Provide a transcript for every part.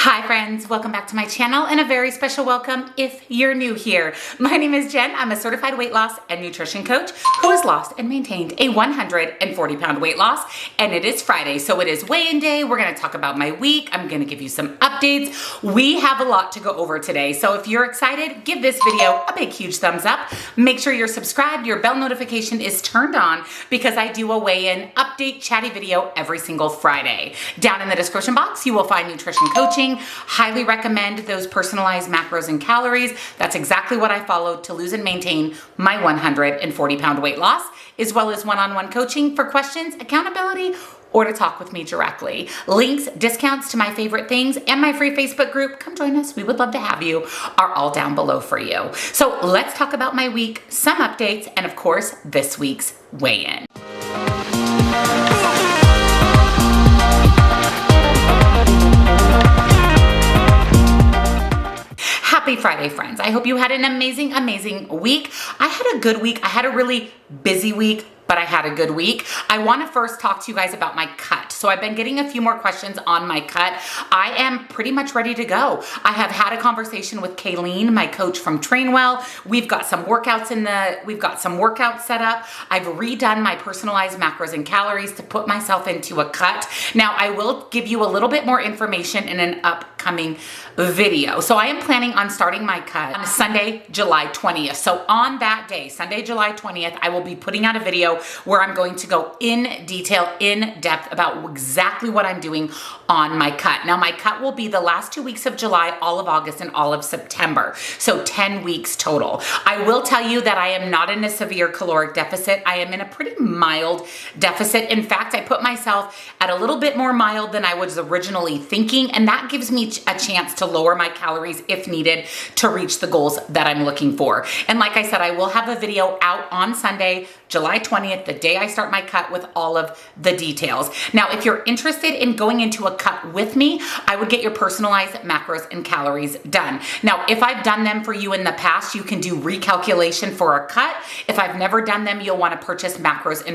Hi friends, welcome back to my channel and a very special welcome if you're new here. My name is Jen. I'm a certified weight loss and nutrition coach who has lost and maintained a 140-pound weight loss, and it is Friday, so it is weigh-in day. We're gonna talk about my week. I'm gonna give you some updates. We have a lot to go over today, so if you're excited, give this video a big, huge thumbs up. Make sure you're subscribed, your bell notification is turned on because I do a weigh-in update chatty video every single Friday. Down in the description box, you will find nutrition coaching. Highly recommend those personalized macros and calories. That's exactly what I followed to lose and maintain my 140-pound weight loss, as well as one-on-one coaching for questions, accountability, or to talk with me directly. Links, discounts to my favorite things, and my free Facebook group, come join us, we would love to have you, are all down below for you. So let's talk about my week, some updates, and of course, this week's weigh-in. Happy Friday, friends. I hope you had an amazing, amazing week. I had a good week. I had a really busy week, but I had a good week. I want to first talk to you guys about my cut. So I've been getting a few more questions on my cut. I am pretty much ready to go. I have had a conversation with Clayton, my coach from Trainwell. We've got some workouts set up. I've redone my personalized macros and calories to put myself into a cut. Now I will give you a little bit more information in an upcoming video. So I am planning on starting my cut on Sunday, July 20th. So on that day, Sunday, July 20th, I will be putting out a video where I'm going to go in detail, in depth about exactly what I'm doing on my cut. Now my cut will be the last 2 weeks of July, all of August, and all of September. So 10 weeks total. I will tell you that I am not in a severe caloric deficit. I am in a pretty mild deficit. In fact, I put myself at a little bit more mild than I was originally thinking, and that gives me a chance to lower my calories if needed to reach the goals that I'm looking for. And like I said, I will have a video out on Sunday, July 20th, the day I start my cut, with all of the details. Now, if you're interested in going into a cut with me, I would get your personalized macros and calories done. Now, if I've done them for you in the past, you can do recalculation for a cut. If I've never done them, you'll want to purchase macros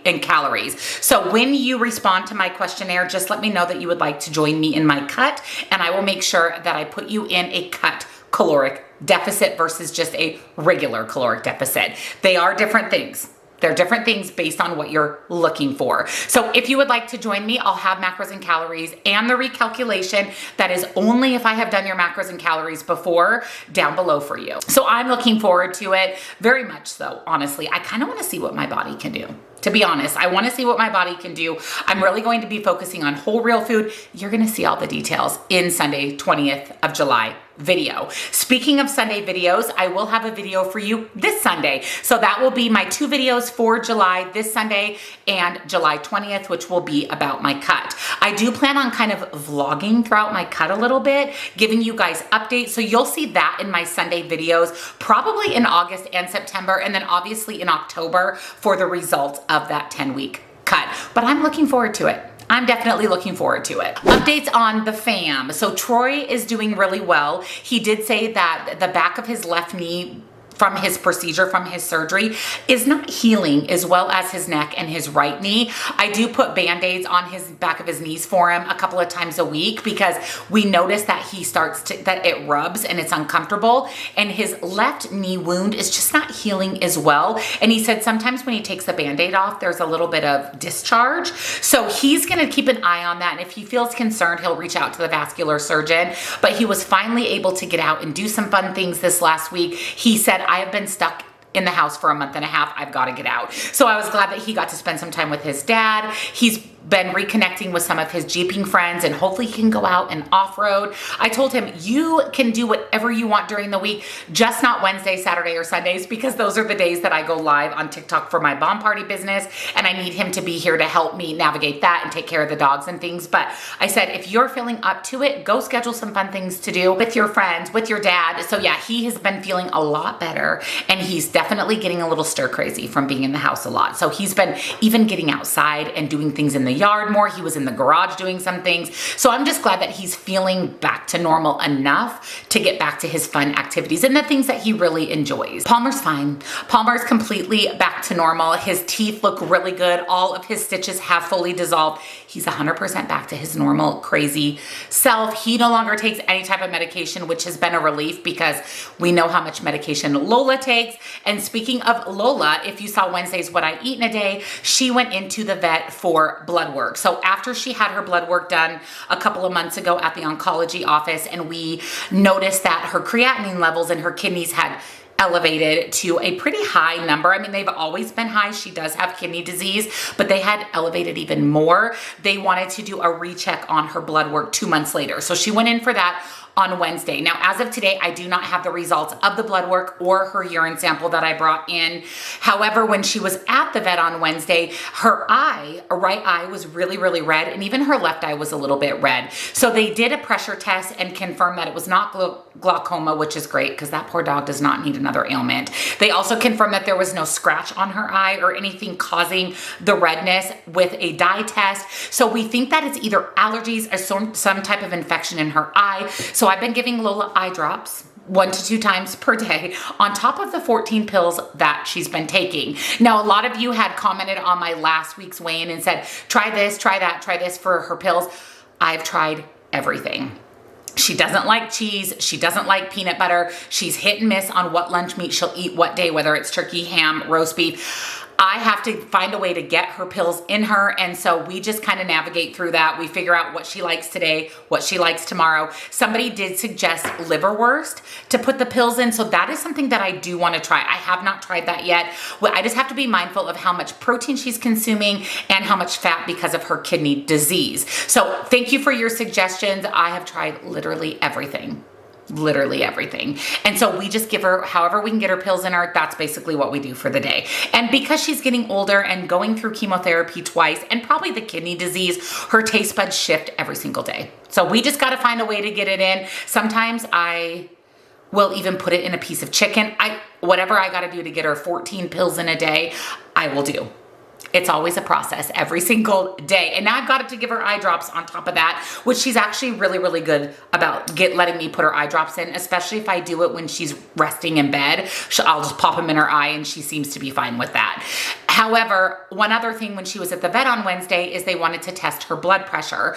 and calories. So when you respond to my questionnaire, just let me know that you would like to join me in my cut, and I will make sure that I put you in a cut caloric deficit versus just a regular caloric deficit. They are different things. They're different things based on what you're looking for. So if you would like to join me, I'll have macros and calories and the recalculation. That is only if I have done your macros and calories before, down below for you. So I'm looking forward to it very much so, honestly. I kind of want to see what my body can do. To be honest, I want to see what my body can do. I'm really going to be focusing on whole real food. You're going to see all the details in Sunday, 20th of July video. Speaking of Sunday videos, I will have a video for you this Sunday. So that will be my 2 videos for July, this Sunday and July 20th, which will be about my cut. I do plan on kind of vlogging throughout my cut a little bit, giving you guys updates. So you'll see that in my Sunday videos, probably in August and September, and then obviously in October for the results of that 10-week cut. But I'm looking forward to it. I'm definitely looking forward to it. Updates on the fam. So Troy is doing really well. He did say that the back of his left knee from his procedure, from his surgery, is not healing as well as his neck and his right knee. I do put Band-Aids on his back of his knees for him a couple of times a week because we notice that that it rubs and it's uncomfortable, and his left knee wound is just not healing as well. And he said sometimes when he takes the Band-Aid off, there's a little bit of discharge. So he's gonna keep an eye on that, and if he feels concerned, he'll reach out to the vascular surgeon. But he was finally able to get out and do some fun things this last week. He said, I have been stuck in the house for a month and a half. I've got to get out. So I was glad that he got to spend some time with his dad. He's been reconnecting with some of his jeeping friends, and hopefully he can go out and off-road. I told him, you can do whatever you want during the week, just not Wednesday, Saturday, or Sundays, because those are the days that I go live on TikTok for my bomb party business, and I need him to be here to help me navigate that and take care of the dogs and things. But I said, if you're feeling up to it, go schedule some fun things to do with your friends, with your dad. So yeah, he has been feeling a lot better, and he's definitely getting a little stir crazy from being in the house a lot. So he's been even getting outside and doing things in the yard more. He was in the garage doing some things. So I'm just glad that he's feeling back to normal enough to get back to his fun activities and the things that he really enjoys. Palmer's fine. Palmer's completely back to normal. His teeth look really good. All of his stitches have fully dissolved. He's 100% back to his normal crazy self. He no longer takes any type of medication, which has been a relief because we know how much medication Lola takes. And speaking of Lola, if you saw Wednesday's What I Eat in a Day, she went into the vet for blood work. So after she had her blood work done a couple of months ago at the oncology office, and we noticed that her creatinine levels in her kidneys had elevated to a pretty high number. I mean, they've always been high. She does have kidney disease, but they had elevated even more. They wanted to do a recheck on her blood work 2 months later. So she went in for that on Wednesday. Now, as of today, I do not have the results of the blood work or her urine sample that I brought in. However, when she was at the vet on Wednesday, her eye, her right eye was really, really red, and even her left eye was a little bit red. So they did a pressure test and confirmed that it was not glaucoma, which is great because that poor dog does not need another ailment. They also confirmed that there was no scratch on her eye or anything causing the redness with a dye test. So we think that it's either allergies or some type of infection in her eye. So I've been giving Lola eye drops 1 to 2 times per day on top of the 14 pills that she's been taking. Now, a lot of you had commented on my last week's weigh-in and said, try this, try that, try this for her pills. I've tried everything. She doesn't like cheese. She doesn't like peanut butter. She's hit and miss on what lunch meat she'll eat what day, whether it's turkey, ham, roast beef. I have to find a way to get her pills in her, and so we just kind of navigate through that. We figure out what she likes today, what she likes tomorrow. Somebody did suggest liverwurst to put the pills in, so that is something that I do want to try. I have not tried that yet. Well, I just have to be mindful of how much protein she's consuming and how much fat because of her kidney disease. So thank you for your suggestions. I have tried literally everything. Literally everything. And so we just give her however we can get her pills in her. That's basically what we do for the day. And because she's getting older and going through chemotherapy twice and probably the kidney disease, her taste buds shift every single day. So we just got to find a way to get it in. Sometimes I will even put it in a piece of chicken. Whatever I got to do to get her 14 pills in a day, I will do. It's always a process every single day. And now I've got to give her eye drops on top of that, which she's actually really, really good about letting me put her eye drops in, especially if I do it when she's resting in bed. I'll just pop them in her eye and she seems to be fine with that. However, one other thing when she was at the vet on Wednesday is they wanted to test her blood pressure.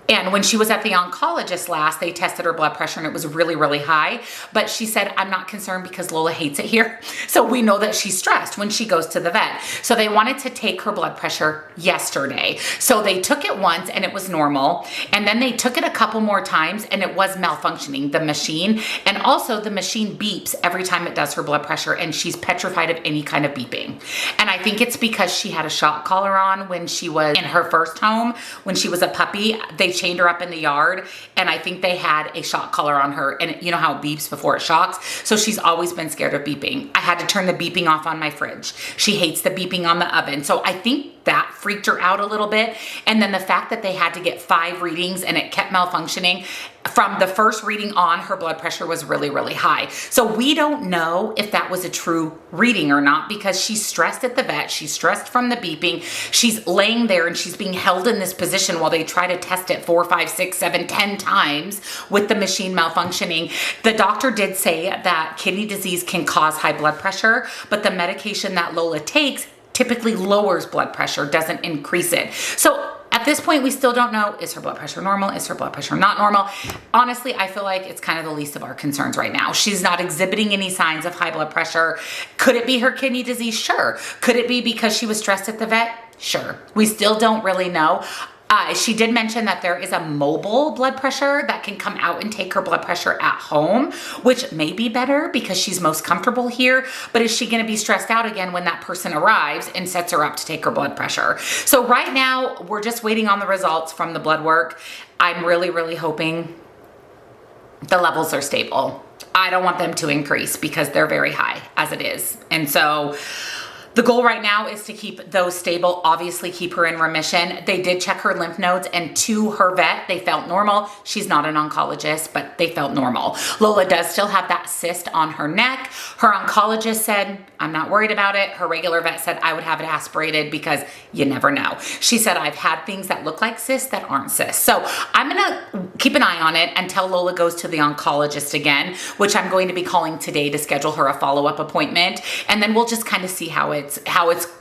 And when she was at the oncologist last, they tested her blood pressure and it was really, really high. But she said, I'm not concerned because Lola hates it here. So we know that she's stressed when she goes to the vet. So they wanted to take her blood pressure yesterday. So they took it once and it was normal. And then they took it a couple more times and it was malfunctioning, the machine. And also the machine beeps every time it does her blood pressure and she's petrified of any kind of beeping. And I think it's because she had a shock collar on when she was in her first home. When she was a puppy, they chained her up in the yard and I think they had a shock collar on her, and you know how it beeps before it shocks? So she's always been scared of beeping. I had to turn the beeping off on my fridge. She hates the beeping on the oven. So I think that freaked her out a little bit. And then the fact that they had to get 5 readings and it kept malfunctioning. From the first reading on, her blood pressure was really, really high. So we don't know if that was a true reading or not because she's stressed at the vet. She's stressed from the beeping. She's laying there and she's being held in this position while they try to test it 4, 5, 6, 7, 10 times with the machine malfunctioning. The doctor did say that kidney disease can cause high blood pressure, but the medication that Lola takes typically lowers blood pressure, doesn't increase it. So at this point, we still don't know, is her blood pressure normal? Is her blood pressure not normal? Honestly, I feel like it's kind of the least of our concerns right now. She's not exhibiting any signs of high blood pressure. Could it be her kidney disease? Sure. Could it be because she was stressed at the vet? Sure. We still don't really know. She did mention that there is a mobile blood pressure that can come out and take her blood pressure at home, which may be better because she's most comfortable here. But is she going to be stressed out again when that person arrives and sets her up to take her blood pressure? So right now, we're just waiting on the results from the blood work. I'm really, really hoping the levels are stable. I don't want them to increase because they're very high as it is. And so The goal right now is to keep those stable, obviously keep her in remission. They did check her lymph nodes, and to her vet, they felt normal. She's not an oncologist, but they felt normal. Lola does still have that cyst on her neck. Her oncologist said, I'm not worried about it. Her regular vet said I would have it aspirated because you never know. She said, I've had things that look like cysts that aren't cysts. So I'm gonna keep an eye on it until Lola goes to the oncologist again, which I'm going to be calling today to schedule her a follow-up appointment. And then we'll just kind of see how it's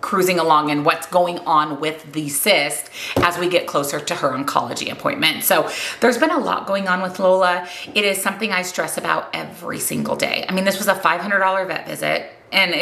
cruising along and what's going on with the cyst as we get closer to her oncology appointment. So there's been a lot going on with Lola. It is something I stress about every single day. I mean, this was a $500 vet visit. And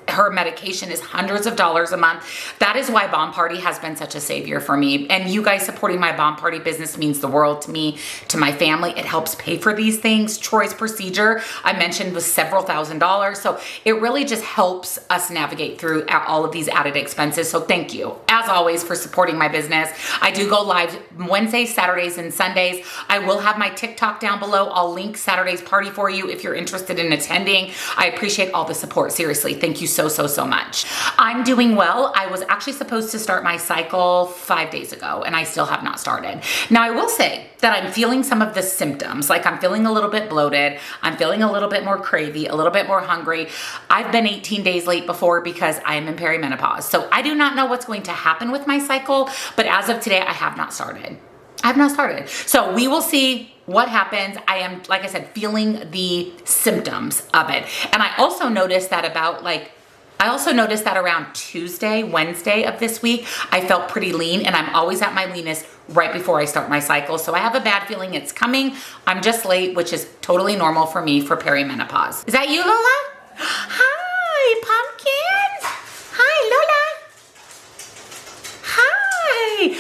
her medication is hundreds of dollars a month. That is why Bomb Party has been such a savior for me. And you guys supporting my Bomb Party business means the world to me, to my family. It helps pay for these things. Troy's procedure, I mentioned, was several $1,000s. So it really just helps us navigate through all of these added expenses. So thank you, as always, for supporting my business. I do go live Wednesdays, Saturdays, and Sundays. I will have my TikTok down below. I'll link Saturday's party for you if you're interested in attending. I appreciate all the support. Seriously, thank you so much. I'm doing well. I was actually supposed to start my cycle 5 days ago, and I still have not started. Now, I will say that I'm feeling some of the symptoms. Like, I'm feeling a little bit bloated. I'm feeling a little bit more cravey, a little bit more hungry. I've been 18 days late before because I am in perimenopause. So I do not know what's going to happen with my cycle, but as of today, I have not started. I have not started. So we will see what happens. I am, like I said, feeling the symptoms of it. And I also noticed that around Tuesday, Wednesday of this week, I felt pretty lean, and I'm always at my leanest right before I start my cycle. So I have a bad feeling it's coming. I'm just late, which is totally normal for me for perimenopause. Is that you, Lola? Hi, Pumpkin. Hi, Lola. Hi.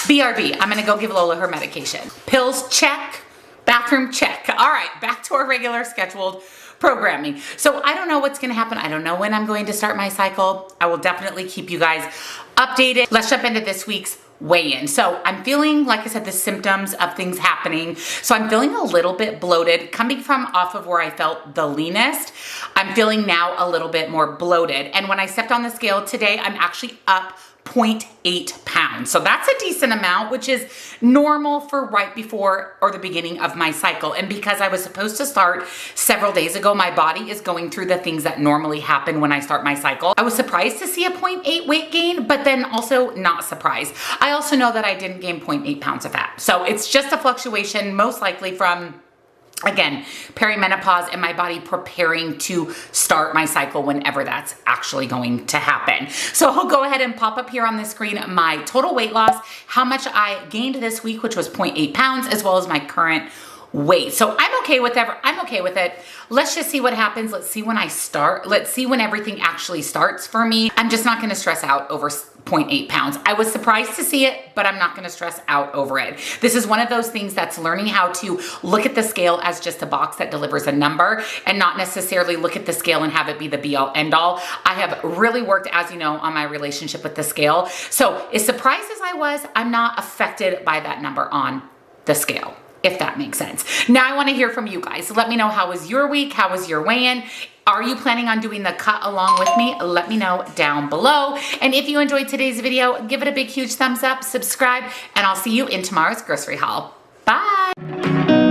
BRB, I'm gonna go give Lola her medication. Pills, check. Bathroom, check. All right, back to our regular scheduled programming. So I don't know what's gonna happen. I don't know when I'm going to start my cycle. I will definitely keep you guys updated. Let's jump into this week's weigh-in. So I'm feeling, like I said, the symptoms of things happening. So I'm feeling a little bit bloated, coming from off of where I felt the leanest. I'm feeling now a little bit more bloated. And when I stepped on the scale today, I'm actually up 0.8 pounds. So that's a decent amount, which is normal for right before or the beginning of my cycle. And because I was supposed to start several days ago, my body is going through the things that normally happen when I start my cycle. I was surprised to see a 0.8 weight gain, but then also not surprised. I also know that I didn't gain 0.8 pounds of fat. So it's just a fluctuation, most likely from, again, perimenopause and my body preparing to start my cycle whenever that's actually going to happen. So I'll go ahead and pop up here on the screen my total weight loss, how much I gained this week, which was 0.8 pounds, as well as my current weight. So I'm okay with it. Let's just see what happens. Let's see when I start. Let's see when everything actually starts for me. I'm just not gonna stress out over 0.8 pounds. I was surprised to see it, but I'm not gonna stress out over it. This is one of those things that's learning how to look at the scale as just a box that delivers a number and not necessarily look at the scale and have it be the be all end all. I have really worked, as you know, on my relationship with the scale. So as surprised as I was, I'm not affected by that number on the scale, if that makes sense. Now I wanna hear from you guys. So let me know, how was your week? How was your weigh-in? Are you planning on doing the cut along with me? Let me know down below. And if you enjoyed today's video, give it a big, huge thumbs up, subscribe, and I'll see you in tomorrow's grocery haul. Bye.